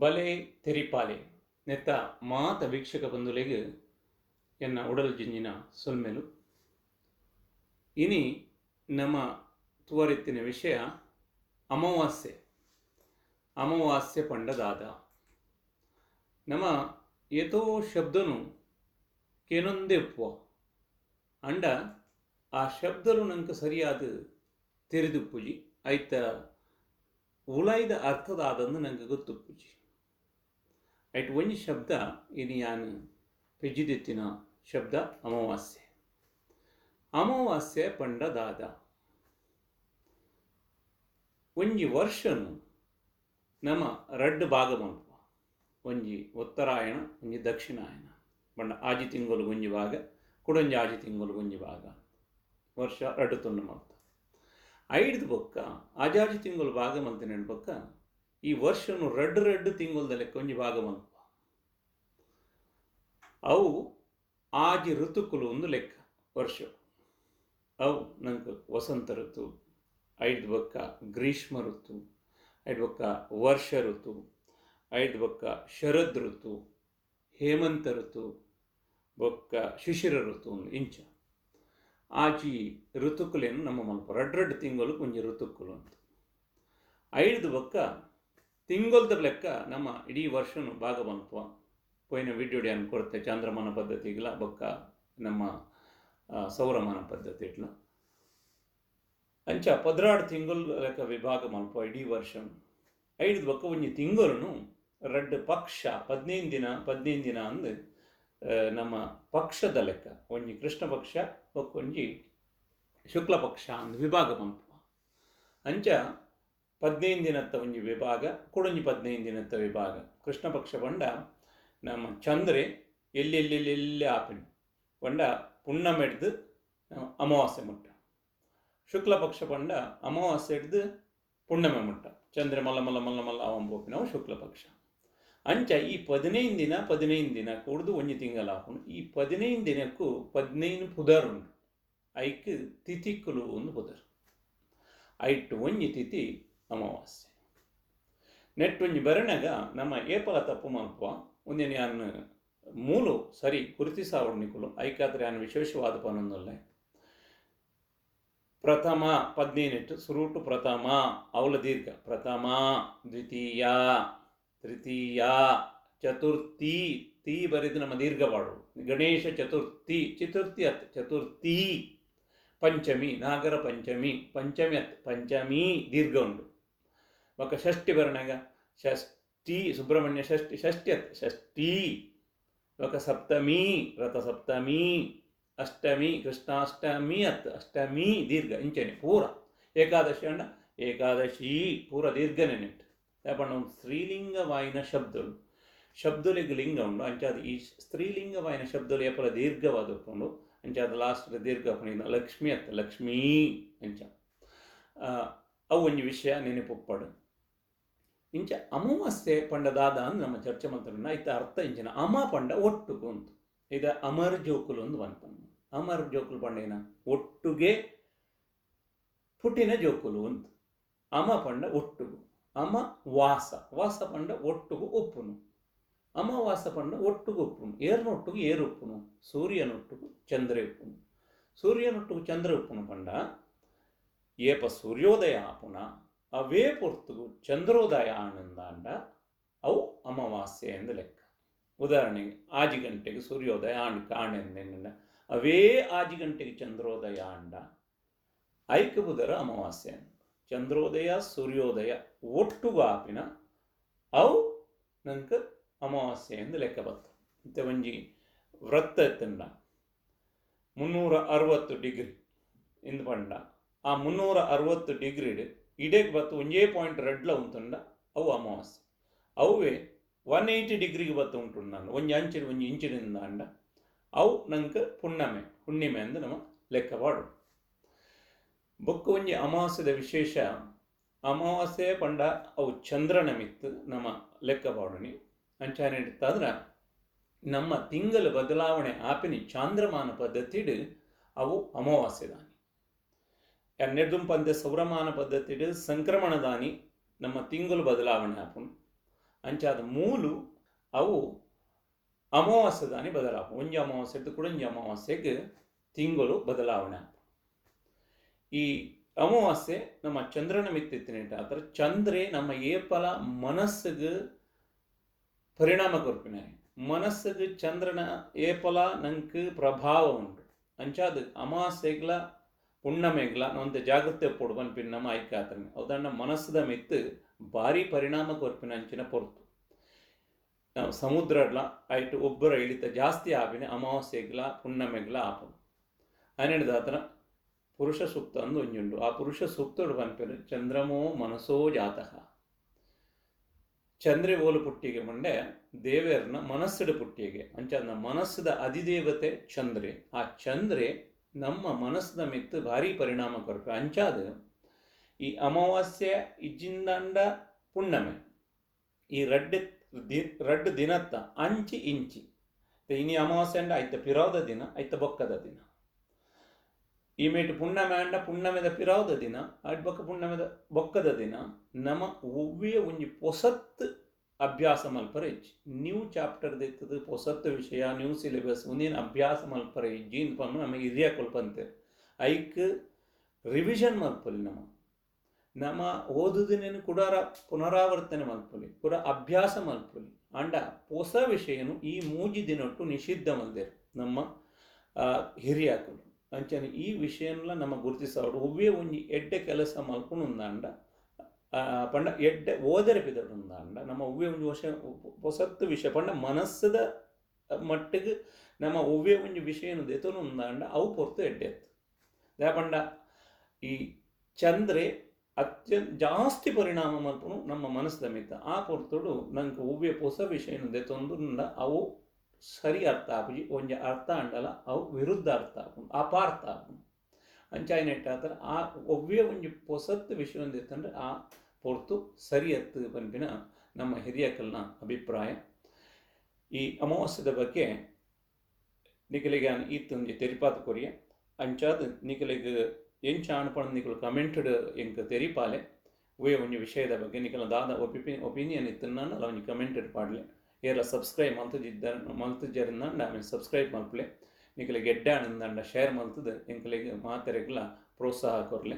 ಬಲೆ ತೆರಿಪಾಲೆ ನೆತ್ತ ಮಾತ ವೀಕ್ಷಕ ಬಂಧುಲೆಗೆ ಎನ್ನ ಉಡಲ್ ಜಿಂಜಿನ ಸೊಲ್ಮೆಲು ಇನಿ ನಮ್ಮ ತೋರೆತ್ತಿನ ವಿಷಯ ಅಮಾವಾಸ್ಯೆ ಅಮಾವಾಸ್ಯೆ ಪಂಡದಾದ ನಮ್ಮ ಏತೋ ಶಬ್ದನು ಕೇನೊಂದೇ ಉಪ್ಪುವ ಅಂಡ ಆ ಶಬ್ದಲು ನಂಗೆ ಸರಿಯಾದ ತೆರೆದುಪ್ಪುಜಿ ಐತ ಉಲಾಯ್ದ ಅರ್ಥದಾದಂದು ನಂಗೆ ಗೊತ್ತುಪ್ಪುಜಿ ಐಟ್ ಒಂಜಿ ಶಬ್ದ ಇನಿ ಯಾನು ಪೆಜ್ಜಿದೆತ್ತಿನ ಶಬ್ದ ಅಮಾವಾಸ್ಯೆ ಅಮಾವಾಸ್ಯೆ ಪಂಡ ದಾದ ಒಂಜಿ ವರ್ಷನು ನಮ್ಮ ರಡ್ಡು ಭಾಗ ಮಲ್ಪುವ ಒಂಜಿ ಉತ್ತರಾಯಣ ಒಂಜಿ ದಕ್ಷಿಣಾಯನ ಪಂಡ ಆಜಿ ತಿಂಗಳು ಒಂಜಿ ಭಾಗ ಕುಡೊಂಜಿ ಆಜಿ ತಿಂಗಳು ಒಂಜಿ ಭಾಗ ವರ್ಷ ರಡ್ಡು ತುಂಡು ಮಲ್ತ ಐಡ್ದು ಬೊಕ್ಕ ಆಜಾಜಿ ತಿಂಗಳು ಭಾಗ ಮಲ್ತಿನ ಬೊಕ್ಕ ಈ ವರ್ಷನು ರಡ್ಡು ರಡ್ಡು ತಿಂಗಳದ ಲೆಕ್ಕ ಒಂಜಿ ಭಾಗ ಮಲ್ಪ ಅವು ಆಜಿ ಋತುಕುಲು ಒಂದು ಲೆಕ್ಕ ವರ್ಷ ಅವು ನಂಗೆ ವಸಂತ ಋತು ಐದು ಬೊಕ್ಕ ಗ್ರೀಷ್ಮ ಋತು ಐದು ಬೊಕ್ಕ ವರ್ಷ ಋತು ಐದು ಬೊಕ್ಕ ಶರದ್ ಋತು ಹೇಮಂತ ಋತು ಬೊಕ್ಕ ಶಿಶಿರ ಋತು ಒಂದು ಇಂಚ ಆಜಿ ಋತುಕುಲೇನು ನಮ್ಮ ಮಲ್ಪ ರಡ್ಡು ತಿಂಗಳು ಒಂಜಿ ಋತುಕುಲು ಅಂತ ಐದು ಬೊಕ್ಕ ತಿಂಗಳದ ಲೆಕ್ಕ ನಮ್ಮ ಇಡೀ ವರ್ಷನು ಭಾಗ ಮಲ್ಪುವ ಪೋಯಿನ ವಿಡಿಯೋಡಿ ಅನ್ನು ಕೊಡ್ತೆ ಚಾಂದ್ರಮಾನ ಪದ್ಧತಿಗಳ ಬೊಕ್ಕ ನಮ್ಮ ಸೌರಮಾನ ಪದ್ಧತಿ ಇಟ್ಲ ಅಂಚ 16 ತಿಂಗಳು ಲೆಕ್ಕ ವಿಭಾಗ ಮಲ್ಪುವ ಇಡೀ ವರ್ಷನು ಐದು ಬೊಕ್ಕ ಒಂಜಿ ತಿಂಗಳನ್ನು ರಡ್ಡು ಪಕ್ಷ 15 ದಿನ ಅಂದು ನಮ್ಮ ಪಕ್ಷದ ಲೆಕ್ಕ ಒಂಜಿ ಕೃಷ್ಣ ಪಕ್ಷ ಒಂಜಿ ಶುಕ್ಲ ಪಕ್ಷ ಅಂದು ವಿಭಾಗ ಮಲ್ಪುವ ಅಂಚ 15 ದಿನತ್ತ ಒಂಜಿ ವಿಭಾಗ ಕುಡೊಂಜಿ 15 ದಿನತ್ತ ವಿಭಾಗ ಕೃಷ್ಣ ಪಕ್ಷ ಪಂಡ ನಮ್ಮ ಚಂದ್ರೆ ಎಲ್ಲೆಲ್ಲೆಲ್ಲೆಲ್ಲೆ ಆಪಿನ ಪಂಡ ಪುಣ್ಣಮ ಹಿಡ್ದು ಅಮಾವಾಸ್ಯೆ ಮುಟ್ಟ ಶುಕ್ಲ ಪಕ್ಷ ಪಂಡ ಅಮಾವಾಸ್ಯೆ ಹಿಡ್ದು ಪುಣ್ಣಮೆ ಮುಟ್ಟ ಚಂದ್ರೆ ಮಲ್ಲ ಮಲ್ಲ ಮಲ್ಲ ಮಲ್ಲ ಅವಂಬೋಪಿನ ಅವು ಶುಕ್ಲ ಪಕ್ಷ ಅಂಚ ಈ 15 ದಿನ ಕೂಡ್ದು ಒಂಜಿ ತಿಂಗಳು ಆಪುಂಡು ಈ 15 ದಿನಕ್ಕೂ 15 ಪುದರ್ ಉಂಡು ಐಕ್ ತಿಥಿಕ್ಕುಲು ಒಂದು ಪುದರ್ ಐಟ್ ಒಂಜಿ ತಿಥಿ ಅಮಾವಾಸ್ಯೆ ನೆಟ್ ಒಂಜಿ ಬರಣಗ ನಮ್ಮ ಏಪಲ ತಪ್ಪು ಮಲ್ಪುವ ಒಂದೇನು ಯಾನು ಮೂಲು ಸರಿ ಗುರುತಿಸಾವಡ್ನಿಕುಲು ಐಕಾದ್ರೆ ಯಾನು ವಿಶೇಷವಾದ ಪನೊಂದುಲ್ಲೆ ಪ್ರಥಮ 15 ಸುರುಟು ಪ್ರಥಮ ಅವಲ ದೀರ್ಘ ಪ್ರಥಮ ದ್ವಿತೀಯ ತೃತೀಯ ಚತುರ್ಥಿ ತೀ ಬರೆದು ನಮ್ಮ ದೀರ್ಘವಾಡು ಗಣೇಶ ಚತುರ್ಥಿ ಚತುರ್ಥಿ ಪಂಚಮಿ ನಾಗರ ಪಂಚಮಿ ಪಂಚಮಿ ದೀರ್ಘ ಉಂಡು ಬೊಕ್ಕ ಷಷ್ಠಿ ಬರಣಗ ಷಷ್ಠಿ ಸುಬ್ರಹ್ಮಣ್ಯ ಷಷ್ಠಿ ಬೊಕ್ಕ ಸಪ್ತಮಿ ರಥಸಪ್ತಮಿ ಅಷ್ಟಮಿ ಕೃಷ್ಣಾಷ್ಟಮಿ ಅಷ್ಟಮಿ ದೀರ್ಘ ಇಂಚನೆ ಪೂರ ಏಕಾದಶಿ ಅಂಡ ಏಕಾದಶಿ ಪೂರ ದೀರ್ಘನೆ ನೆಟ್ಟು ಯಾಪಂಡ ಒಂದು ಸ್ತ್ರೀಲಿಂಗವಾಯಿನ ಶಬ್ದಲಿಗೆ ಲಿಂಗ ಉಂಡು ಅಂಚಾದ ಈ ಸ್ತ್ರೀಲಿಂಗವಾಯಿನ ಶಬ್ದಲು ಏಪಲ ದೀರ್ಘವಾದ ಉಪ್ಪುಂಡು ಅಂಚಾದ ಲಾಸ್ಟ್ ದೀರ್ಘ ಪುಣಿನ ಲಕ್ಷ್ಮಿ ಲಕ್ಷ್ಮೀ ಅಂಚ ಅವು ಒಂಜಿ ವಿಷಯ ನೆನಪುಪ್ಪಡು ಇಂಚ ಅಮಾವಾಸ್ಯೆ ಪಂಡದಾದ ಅಂದು ನಮ್ಮ ಚರ್ಚೆ ಮಾಡ್ತಾರೆ ಐತ ಅರ್ಥ ಇಂಚಿನ ಅಮ ಪಂಡ ಒಟ್ಟುಗು ಅಂತ ಈಗ ಅಮರ್ ಜೋಕುಲು ಒಂದು ಅನ್ಪನ್ನ ಅಮರ್ ಜೋಕುಲು ಪಂಡೇನ ಒಟ್ಟುಗೆ ಪುಟಿನ ಜೋಕುಲು ಅಂತ ಅಮ ಪಂಡ ಒಟ್ಟುಗು ಅಮ ವಾಸ ಪಂಡ ಒಟ್ಟುಗು ಒಪ್ಪುನು ಅಮಾವಾಸ ಪಂಡ ಒಟ್ಟುಗು ಒಪ್ಪುನು ಏರ್ನೊಟ್ಟುಗು ಏರು ಒಪ್ಪುನು ಸೂರ್ಯನೊಟ್ಟುಗು ಚಂದ್ರ ಉಪ್ಪುನು ಸೂರ್ಯನೊಟ್ಟುಗು ಚಂದ್ರ ಉಪ್ಪುನು ಪಂಡ ಏಪ ಸೂರ್ಯೋದಯ ಆಪುನ ಅವೇ ಪೊರ್ತುಗು ಚಂದ್ರೋದಯ ಆನಂದಾಂಡ ಅವು ಅಮಾವಾಸ್ಯೆ ಎಂದು ಲೆಕ್ಕ ಉದಾಹರಣೆಗೆ ಆಜಿ ಗಂಟೆಗೆ ಸೂರ್ಯೋದಯ ಆಣೆಂದ ಅವೇ ಆಜಿ ಗಂಟೆಗೆ ಚಂದ್ರೋದಯ ಅಂಡ ಐಕ ಬುಧರ ಅಮಾವಾಸ್ಯೆ ಚಂದ್ರೋದಯ ಸೂರ್ಯೋದಯ ಒಟ್ಟುಗು ಆಪಿನ ಅವು ನಂಗೆ ಅಮಾವಾಸ್ಯೆ ಎಂದು ಲೆಕ್ಕ ಬರ್ತವೆ ಮತ್ತು ಒಂಜಿ ವೃತ್ತ ಎತ್ತಂಡ 360 ಡಿಗ್ರಿ ಇಂದು ಪಂಡ ಆ 360 ಡಿಗ್ರಿ ಇಡೇಗೆ ಬತ್ತು ಒಂಜೇ ಪಾಯಿಂಟ್ ರೆಡ್ಲ ಉಂಟುಂಡ ಅವು ಅಮಾವಾಸ್ಯೆ ಅವೇ 180 ಡಿಗ್ರಿಗೆ ಬತ್ತು ಉಂಟು ನಾನು ಒಂಜಿ ಇಂಚಿನಿಂದ ಅಂಡ ಅವು ನಂಗೆ ಹುಣ್ಣಿಮೆ ಎಂದು ನಮ್ಮ ಲೆಕ್ಕ ಪಾಡು ಬೊಕ್ಕ ಒಂಜಿ ಅಮಾವಾಸ್ಯದ ವಿಶೇಷ ಅಮಾವಾಸ್ಯೆ ಪಂಡ ಅವು ಚಂದ್ರನ ಮಿತ್ತು ನಮ್ಮ ಲೆಕ್ಕ ಪಾಡಣಿ ಅಂಚಾನೆ ಇಡ್ತಾದ್ರೆ ನಮ್ಮ ತಿಂಗಳು ಬದಲಾವಣೆ ಆಪಿನಿ ಚಾಂದ್ರಮಾನ ಪದ್ಧತಿಡು ಅವು ಅಮಾವಾಸ್ಯದಾನಿ ಎನ್ನೆಡ್ದುಂ ಪಂದೆ ಸೌರಮಾನ ಪದ್ಧತಿಡು ಸಂಕ್ರಮಣದಾನಿ ನಮ್ಮ ತಿಂಗಳು ಬದಲಾವಣೆ ಆಪುಂಡು ಅಂಚಾದ ಮೂಲು ಅವು ಅಮಾವಾಸ್ಯದಾನಿ ಬದಲಾಪ ಒಂಜಿ ಅಮಾವಾಸ್ಯೆದ್ದು ಕುಡಂಜಿ ಅಮಾವಾಸ್ಯೆಗೆ ತಿಂಗಳು ಬದಲಾವಣೆ. ಈ ಅಮಾವಾಸ್ಯೆ ನಮ್ಮ ಚಂದ್ರನ ಮಿತ್ತಿತ್ತಿನಿಟ್ಟು ಅದರ ಚಂದ್ರೆ ನಮ್ಮ ಏಪಲ ಮನಸ್ಸಿಗೆ ಪರಿಣಾಮ ಕೊರ್ಪಿನ ಮನಸ್ಸಿಗೆ ಚಂದ್ರನ ಏಪಲ ನಂಗೆ ಪ್ರಭಾವ ಉಂಟು. ಅಂಚಾದ ಅಮಾವಾಸ್ಯೆಗ್ಲ ಪುಣ್ಣಮೆಗ್ಲ ನೊಂದು ಜಾಗೃತಿ ಪೊಡು ಪನ್ಪಿನ ನಮ್ಮ ಐಕ್ಯಾತನೆ ಅದಂಡ ಮನಸ್ಸದ ಮಿತ್ತು ಭಾರಿ ಪರಿಣಾಮ ಕೊರ್ಪಿನ ಅಂಚಿನ ಪೊರ್ತು. ಸಮುದ್ರಡ್ಲ ಆಯ್ತು ಒಬ್ಬರ ಇಳಿತ ಜಾಸ್ತಿ ಆಪಿನ ಅಮಾವಾಸ್ಯೆಗ್ಲ ಪುಣ್ಣಮೆಗ್ಲ ಆಪನು ಅನ್ನಿಡ್ದ ಆತನ ಪುರುಷ ಸೂಕ್ತ ಅಂದು ಒಂಜುಂಡು. ಆ ಪುರುಷ ಸೂಕ್ತೋಡು ಪನ್ಪೇರು ಚಂದ್ರಮೋ ಮನಸೋ ಜಾತಃ. ಚಂದ್ರೆ ಓಲು ಪುಟ್ಟಿಗೆ ಮಂಡೆ ದೇವೇರ್ನ ಮನಸ್ಸದ ಪುಟ್ಟಿಗೆ ಅಂಚ ಮನಸ್ಸದ ಅಧಿದೇವತೆ ಚಂದ್ರೆ. ಆ ಚಂದ್ರೆ ನಮ್ಮ ಮನಸ್ಸದ ಮಿತ್ತು ಭಾರಿ ಪರಿಣಾಮ ಕೊರಪೆ. ಅಂಚಾದ ಈ ಅಮಾವಾಸ್ಯೆ ಇಜ್ಜಿಂದಂಡ ಪುಣ್ಣಮೆ ಈ ರಡ್ಡು ದಿನತ್ತ ಅಂಚಿ ಇಂಚಿ ಇನಿ ಅಮಾವಾಸ್ಯೆ ಅಂಡ ಐತ ಪಿರಾವದ ದಿನ ಐತ ಬೊಕ್ಕದ ದಿನ. ಈ ಮೇಟು ಪುಣ್ಣಮೆ ಅಂಡ ಪುಣ್ಣಮೆದ ಪಿರಾವದ ದಿನ ಅಡ್ ಬೊಕ್ಕ ಪುಣ್ಣಮೆದ ಬೊಕ್ಕದ ದಿನ ನಮ್ಮ ಒವ್ವಿಯ ಒಂಜಿ ಪೊಸತ್ ಅಭ್ಯಾಸ ಮಲ್ಪರ ಇಜ್ಜಿ. ನ್ಯೂ ಚಾಪ್ಟರ್ ದೆತ್ತದು ಪೊಸತ್ ವಿಷಯ ನ್ಯೂ ಸಿಲೆಬಸ್ ಒಂದೇನು ಅಭ್ಯಾಸ ಮಲ್ಪರ ಇಜ್ಜಿ ಇಂದು ಪಂದು ನಮಗೆ ಹಿರಿಯ ಕೊಲ್ಪಂತೇವೆ. ಐಕ್ ರಿವಿಷನ್ ಮಲ್ಪಲಿ ನಮ್ಮ ಓದುದಿನೇನು ಕೂಡ ಪುನರಾವರ್ತನೆ ಮಲ್ಪಲಿ ಕೂಡ ಅಭ್ಯಾಸ ಮಲ್ಪಲಿ ಅಂಡ ಹೊಸ ವಿಷಯನು ಈ ಮೂಜಿ ದಿನೊಟ್ಟು ನಿಷಿದ್ಧ ಮಲ್ದೇರು ನಮ್ಮ ಹಿರಿಯಾಕಲು. ಅಂಚನೆ ಈ ವಿಷಯನ್ಲ ನಮ್ಮ ಗುರುತಿಸೋಡು ಒವ್ವೇ ಒಂಜಿ ಎಡ್ಡೆ ಕೆಲಸ ಮಲ್ಪುನುಂದಾಂಡ ಪಂಡ ಎಡ್ಡೆ ಓದರೆ ಪಿದಡುಂದಾಂಡ ನಮ್ಮ ಒವ್ವೇ ಒಂಜಿ ಹೊಸತ್ತು ವಿಷಯ ಪಂಡ ಮನಸ್ಸದ ಮಟ್ಟಿಗೆ ನಮ್ಮ ಒವ್ವೇ ಒಂಜಿ ವಿಷಯನು ದೆತನುಂದಾಂಡ ಅವು ಪೊರ್ತು ಎಡ್ಡೆತ್ತು ದಾಪಂಡ ಈ ಚಂದ್ರೆ ಜಾಸ್ತಿ ಪರಿಣಾಮ ಮಲ್ಪನು ನಮ್ಮ ಮನಸ್ಸದ ಮಿತ್ತ. ಆ ಪೊರ್ತುಡು ನಂಗೆ ಒವ್ವೇ ಹೊಸ ವಿಷಯನು ದೆತೊಂದುಂಡ ಅವು ಸರಿ ಅರ್ಥ ಆಪುಜಿ ಒಂಜಿ ಅರ್ಥ ಅಂಡಲ ಅವು ವಿರುದ್ಧ ಅರ್ಥ ಆಪುಂಡು ಅಪಾರ್ಥ ಆಪುಂಡು. ಅಂಚಾಯ್ನೆಟ್ಟಾತರ ಆ ಒವ್ವೇ ಒಂಜಿ ಹೊಸತ್ತು ವಿಷಯ ದೆತ್ತಂದ್ರೆ ಆ ಪೊರ್ತು ಸರಿಯತ್ತು ಪನ್ಪಿನ ನಮ್ಮ ಹಿರಿಯಕಲ್ನ ಅಭಿಪ್ರಾಯ. ಈ ಅಮಾವಾಸ್ಯದ ಬಗ್ಗೆ ನಿಖಲಿಗೆ ಈತೊಂಜಿ ತೆರಿಪಾತ ಕೊರಿಯ ಅಂಚಾದ ನಿಖಲಿಗೆ ಎಂಚ ಅನ್ಪಣ್ ನಿಖಲು ಕಮೆಂಟೆಡ್ ಎಂಕ್ ತೆರಿಪಾಲೆ ಒವ್ವೇ ಒಂಜಿ ವಿಷಯದ ಬಗ್ಗೆ ನಿಖಲ ದಾದ ಒಪಿನಿಯನ್ ಇತ್ತನ್ನ ಅಲ್ಲ ಒಂಜಿ ಕಮೆಂಟೆಡ್ ಪಾಡ್ಲೆ ಏರ ಸಬ್ಸ್ಕ್ರೈಬ್ ಮಲ್ತುಜರಿಂದ ಆಮೇಲೆ ಸಬ್ಸ್ಕ್ರೈಬ್ ಮಲ್ಪಲೆ ನಿಖಲಿಗೆ ಎಡ್ಡೆ ಆನಂದಂಡ ಶೇರ್ ಮಲ್ತದ ಎಂಕಲಿಗೆ ಮಾತೆರೆಗ್ಲ ಪ್ರೋತ್ಸಾಹ ಕೊರ್ಲೆ.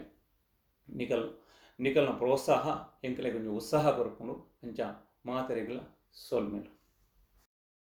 ನಿಖಲ್ನ ಪ್ರೋತ್ಸಾಹ ಎಂಕಲಿಗೆ ಒಂಜಿ ಉತ್ಸಾಹ ಕೊರ್ಪುಂಡು ಅಂಚ ಮಾತೆರೆಗ್ಲ ಸೋಲ್ಮೇಲು.